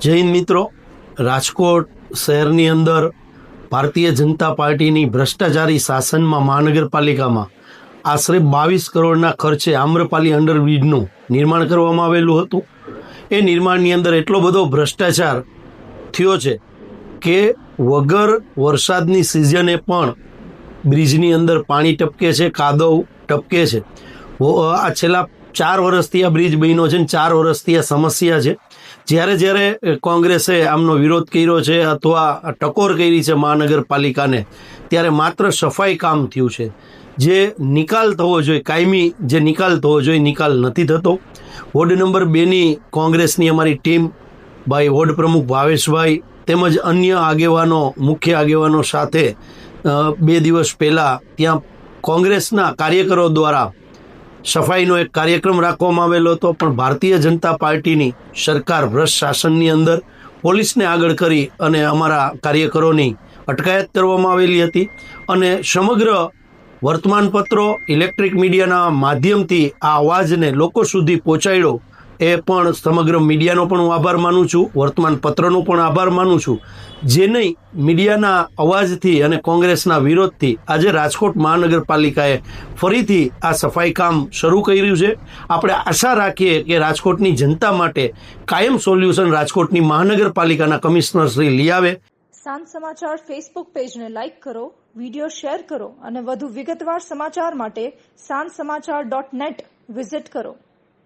જય હિન્દ મિત્રો, રાજકોટ શહેરની અંદર ભારતીય જનતા પાર્ટીની ભ્રષ્ટાચારી શાસનમાં મહાનગરપાલિકામાં આશરે 22 કરોડના ખર્ચે આમ્રપાલી અંડરબ્રિજનું નિર્માણ કરવામાં આવેલું હતું. એ નિર્માણની અંદર એટલો બધો ભ્રષ્ટાચાર થયો છે કે વગર વરસાદની સિઝને પણ બ્રિજની અંદર પાણી ટપકે છે, કાદવ ટપકે છે. આ છેલ્લા 4 વર્ષથી આ બ્રિજ બન્યો છે ને 4 વર્ષથી આ સમસ્યા છે. જ્યારે કોંગ્રેસે આમનો વિરોધ કર્યો છે અથવા ટકોર કરી છે મહાનગરપાલિકાને, ત્યારે માત્ર સફાઈ કામ થયું છે. જે નિકાલ થવો જોઈએ, કાયમી જે નિકાલ થવો જોઈએ, નિકાલ નથી થતો. વોર્ડ નંબર 2ની કોંગ્રેસની અમારી ટીમ, ભાઈ વોર્ડ પ્રમુખ ભાવેશભાઈ તેમજ અન્ય આગેવાનો, મુખ્ય આગેવાનો સાથે 2 દિવસ પહેલાં ત્યાં કોંગ્રેસના કાર્યકરો દ્વારા સફાઈનો એક કાર્યક્રમ રાખવામાં આવેલો હતો. પણ ભારતીય જનતા પાર્ટીની સરકાર ભ્રષ્ટ શાસનની અંદર પોલીસને આગળ કરી અને અમારા કાર્યકરોની અટકાયત કરવામાં આવેલી હતી. અને સમગ્ર વર્તમાનપત્રો, ઇલેક્ટ્રિક મીડિયાના માધ્યમથી આ અવાજને લોકો સુધી પહોંચાડ્યો. એ પણ સમગ્ર મીડિયાનો પણ હું આભાર માનું છું, વર્તમાનપત્રનો પણ આભાર માનું છું. જે નહીં, મીડિયાના અવાજથી અને કોંગ્રેસના વિરોધથી આજે રાજકોટ મહાનગરપાલિકાએ ફરીથી આ સફાઈ કામ શરૂ કર્યું છે. આપણે આશા રાખીએ કે રાજકોટની જનતા માટે કાયમ સોલ્યુશન રાજકોટની મહાનગરપાલિકાના કમિશનર શ્રી લઈ આવે. સાંજ સમાચાર ફેસબુક પેજને લાઇક કરો, વિડીયો શેર કરો અને વધુ વિગતવાર સમાચાર માટે sanssamachar.net વિઝિટ કરો.